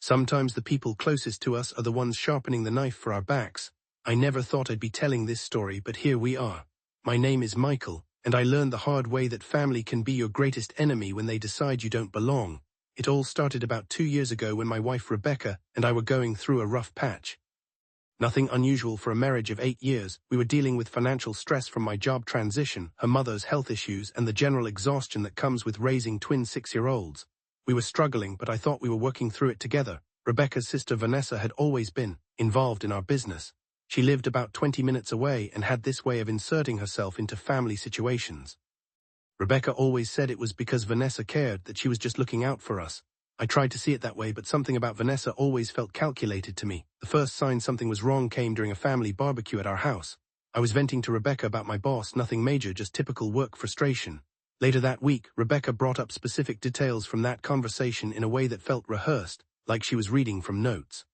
Sometimes the people closest to us are the ones sharpening the knife for our backs. I never thought I'd be telling this story, but here we are. My name is Michael, and I learned the hard way that family can be your greatest enemy when they decide you don't belong. It all started about 2 years ago when my wife Rebecca and I were going through a rough patch. Nothing unusual for a marriage of 8 years. We were dealing with financial stress from my job transition, her mother's health issues, and the general exhaustion that comes with raising twin 6-year-olds. We were struggling, but I thought we were working through it together. Rebecca's sister Vanessa had always been involved in our business. She lived about 20 minutes away and had this way of inserting herself into family situations. Rebecca always said it was because Vanessa cared, that she was just looking out for us. I tried to see it that way, but something about Vanessa always felt calculated to me. The first sign something was wrong came during a family barbecue at our house. I was venting to Rebecca about my boss, nothing major, just typical work frustration. Later that week, Rebecca brought up specific details from that conversation in a way that felt rehearsed, like she was reading from notes.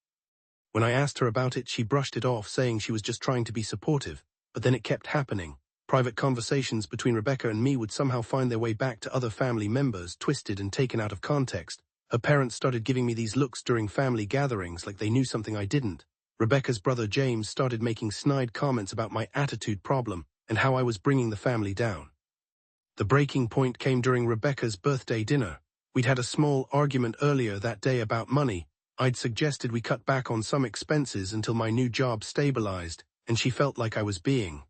When I asked her about it, she brushed it off, saying she was just trying to be supportive. But then it kept happening. Private conversations between Rebecca and me would somehow find their way back to other family members, twisted and taken out of context. Her parents started giving me these looks during family gatherings like they knew something I didn't. Rebecca's brother James started making snide comments about my attitude problem and how I was bringing the family down. The breaking point came during Rebecca's birthday dinner. We'd had a small argument earlier that day about money. I'd suggested we cut back on some expenses until my new job stabilized, and she felt like I was being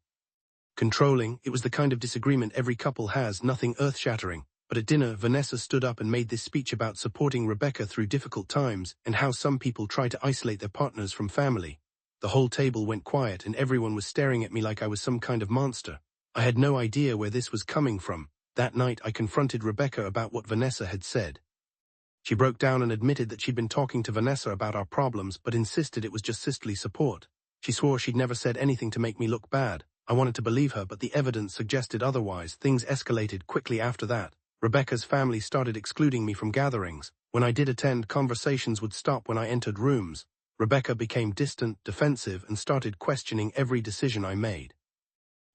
controlling. It was the kind of disagreement every couple has, nothing earth-shattering. But at dinner, Vanessa stood up and made this speech about supporting Rebecca through difficult times and how some people try to isolate their partners from family. The whole table went quiet and everyone was staring at me like I was some kind of monster. I had no idea where this was coming from. That night, I confronted Rebecca about what Vanessa had said. She broke down and admitted that she'd been talking to Vanessa about our problems, but insisted it was just sisterly support. She swore she'd never said anything to make me look bad. I wanted to believe her, but the evidence suggested otherwise. Things escalated quickly after that. Rebecca's family started excluding me from gatherings. When I did attend, conversations would stop when I entered rooms. Rebecca became distant, defensive, and started questioning every decision I made.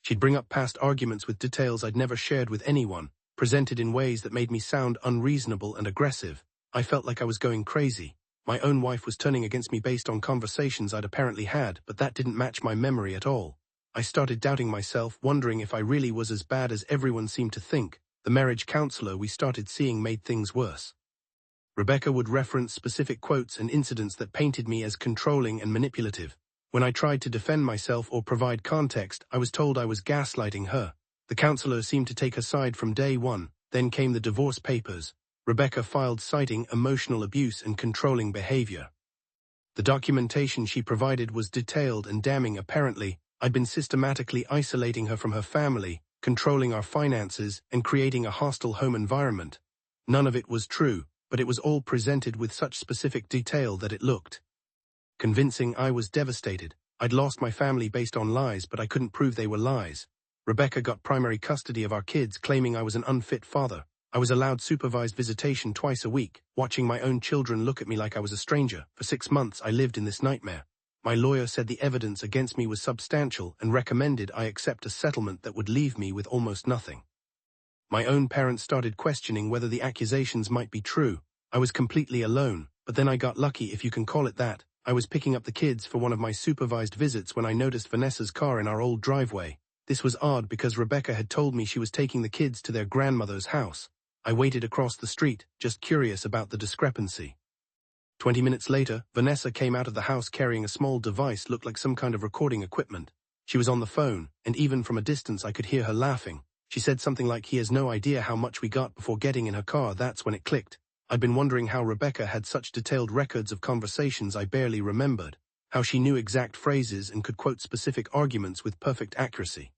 She'd bring up past arguments with details I'd never shared with anyone, presented in ways that made me sound unreasonable and aggressive. I felt like I was going crazy. My own wife was turning against me based on conversations I'd apparently had, but that didn't match my memory at all. I started doubting myself, wondering if I really was as bad as everyone seemed to think. The marriage counselor we started seeing made things worse. Rebecca would reference specific quotes and incidents that painted me as controlling and manipulative. When I tried to defend myself or provide context, I was told I was gaslighting her. The counselor seemed to take her side from day one. Then came the divorce papers. Rebecca filed citing emotional abuse and controlling behavior. The documentation she provided was detailed and damning. Apparently, I'd been systematically isolating her from her family, controlling our finances, and creating a hostile home environment. None of it was true, but it was all presented with such specific detail that it looked convincing. I was devastated. I'd lost my family based on lies, but I couldn't prove they were lies. Rebecca got primary custody of our kids, claiming I was an unfit father. I was allowed supervised visitation twice a week, watching my own children look at me like I was a stranger. For 6 months, I lived in this nightmare. My lawyer said the evidence against me was substantial and recommended I accept a settlement that would leave me with almost nothing. My own parents started questioning whether the accusations might be true. I was completely alone, but then I got lucky, if you can call it that. I was picking up the kids for one of my supervised visits when I noticed Vanessa's car in our old driveway. This was odd because Rebecca had told me she was taking the kids to their grandmother's house. I waited across the street, just curious about the discrepancy. 20 minutes later, Vanessa came out of the house carrying a small device, looked like some kind of recording equipment. She was on the phone, and even from a distance I could hear her laughing. She said something like, "He has no idea how much we got," before getting in her car. That's when it clicked. I'd been wondering how Rebecca had such detailed records of conversations I barely remembered, how she knew exact phrases and could quote specific arguments with perfect accuracy.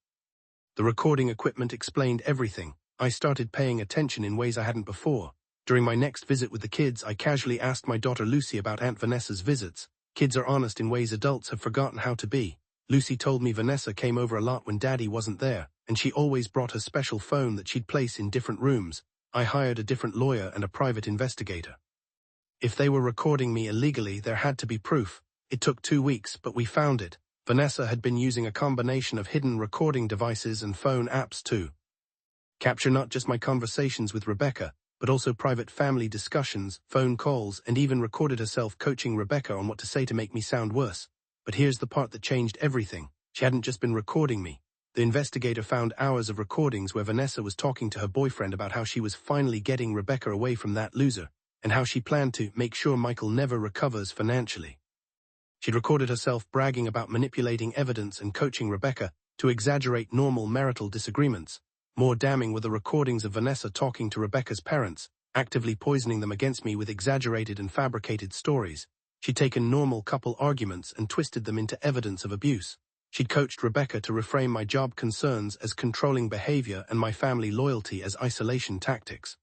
The recording equipment explained everything. I started paying attention in ways I hadn't before. During my next visit with the kids, I casually asked my daughter Lucy about Aunt Vanessa's visits. Kids are honest in ways adults have forgotten how to be. Lucy told me Vanessa came over a lot when Daddy wasn't there, and she always brought her special phone that she'd place in different rooms. I hired a different lawyer and a private investigator. If they were recording me illegally, there had to be proof. It took 2 weeks, but we found it. Vanessa had been using a combination of hidden recording devices and phone apps to capture not just my conversations with Rebecca, but also private family discussions, phone calls, and even recorded herself coaching Rebecca on what to say to make me sound worse. But here's the part that changed everything. She hadn't just been recording me. The investigator found hours of recordings where Vanessa was talking to her boyfriend about how she was finally getting Rebecca away from that loser, and how she planned to make sure Michael never recovers financially. She'd recorded herself bragging about manipulating evidence and coaching Rebecca to exaggerate normal marital disagreements. More damning were the recordings of Vanessa talking to Rebecca's parents, actively poisoning them against me with exaggerated and fabricated stories. She'd taken normal couple arguments and twisted them into evidence of abuse. She'd coached Rebecca to reframe my job concerns as controlling behavior and my family loyalty as isolation tactics.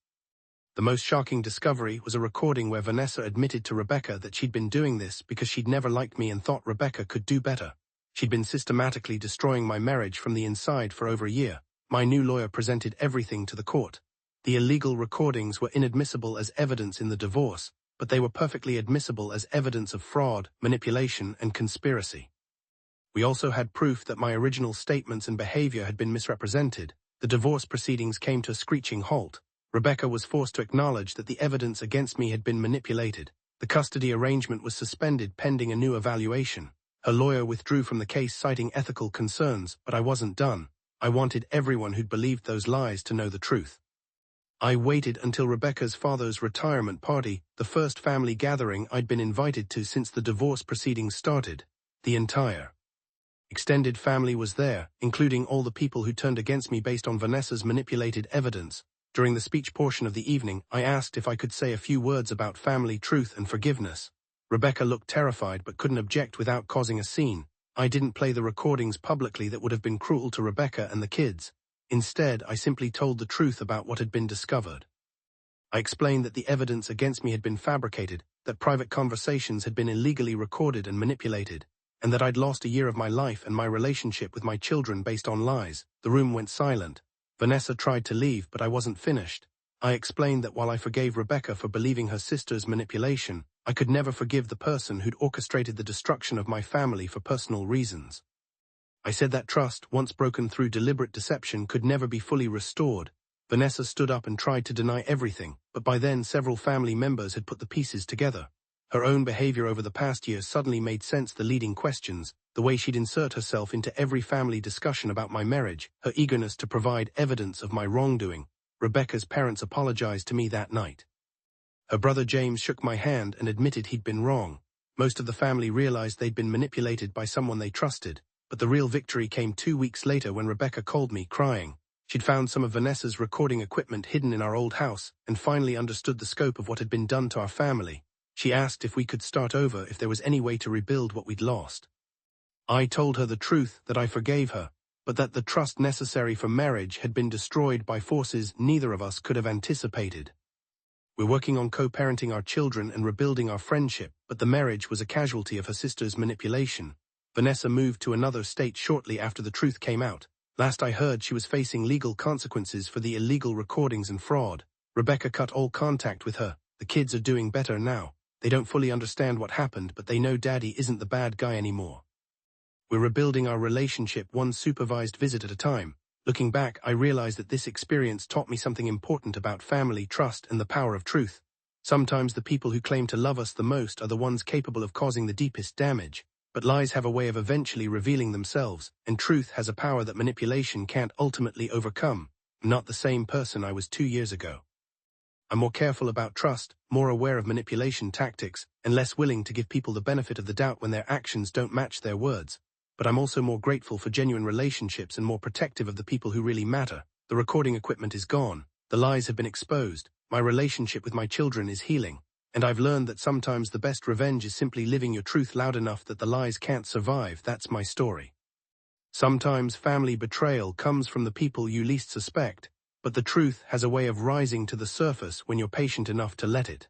The most shocking discovery was a recording where Vanessa admitted to Rebecca that she'd been doing this because she'd never liked me and thought Rebecca could do better. She'd been systematically destroying my marriage from the inside for over a year. My new lawyer presented everything to the court. The illegal recordings were inadmissible as evidence in the divorce, but they were perfectly admissible as evidence of fraud, manipulation, and conspiracy. We also had proof that my original statements and behavior had been misrepresented. The divorce proceedings came to a screeching halt. Rebecca was forced to acknowledge that the evidence against me had been manipulated. The custody arrangement was suspended pending a new evaluation. Her lawyer withdrew from the case citing ethical concerns, but I wasn't done. I wanted everyone who'd believed those lies to know the truth. I waited until Rebecca's father's retirement party, the first family gathering I'd been invited to since the divorce proceedings started. The entire extended family was there, including all the people who turned against me based on Vanessa's manipulated evidence. During the speech portion of the evening, I asked if I could say a few words about family truth and forgiveness. Rebecca looked terrified but couldn't object without causing a scene. I didn't play the recordings publicly that would have been cruel to Rebecca and the kids. Instead, I simply told the truth about what had been discovered. I explained that the evidence against me had been fabricated, that private conversations had been illegally recorded and manipulated, and that I'd lost a year of my life and my relationship with my children based on lies. The room went silent. Vanessa tried to leave, but I wasn't finished. I explained that while I forgave Rebecca for believing her sister's manipulation, I could never forgive the person who'd orchestrated the destruction of my family for personal reasons. I said that trust, once broken through deliberate deception, could never be fully restored. Vanessa stood up and tried to deny everything, but by then several family members had put the pieces together. Her own behavior over the past year suddenly made sense. The leading questions, the way she'd insert herself into every family discussion about my marriage, her eagerness to provide evidence of my wrongdoing. Rebecca's parents apologized to me that night. Her brother James shook my hand and admitted he'd been wrong. Most of the family realized they'd been manipulated by someone they trusted, but the real victory came 2 weeks later when Rebecca called me, crying. She'd found some of Vanessa's recording equipment hidden in our old house and finally understood the scope of what had been done to our family. She asked if we could start over, if there was any way to rebuild what we'd lost. I told her the truth, that I forgave her, but that the trust necessary for marriage had been destroyed by forces neither of us could have anticipated. We're working on co-parenting our children and rebuilding our friendship, but the marriage was a casualty of her sister's manipulation. Vanessa moved to another state shortly after the truth came out. Last I heard, she was facing legal consequences for the illegal recordings and fraud. Rebecca cut all contact with her. The kids are doing better now. They don't fully understand what happened, but they know Daddy isn't the bad guy anymore. We're rebuilding our relationship one supervised visit at a time. Looking back, I realized that this experience taught me something important about family, trust, and the power of truth. Sometimes the people who claim to love us the most are the ones capable of causing the deepest damage. But lies have a way of eventually revealing themselves, and truth has a power that manipulation can't ultimately overcome. I'm not the same person I was 2 years ago. I'm more careful about trust, more aware of manipulation tactics, and less willing to give people the benefit of the doubt when their actions don't match their words. But I'm also more grateful for genuine relationships and more protective of the people who really matter. The recording equipment is gone. The lies have been exposed. My relationship with my children is healing. And I've learned that sometimes the best revenge is simply living your truth loud enough that the lies can't survive. That's my story. Sometimes family betrayal comes from the people you least suspect, but the truth has a way of rising to the surface when you're patient enough to let it.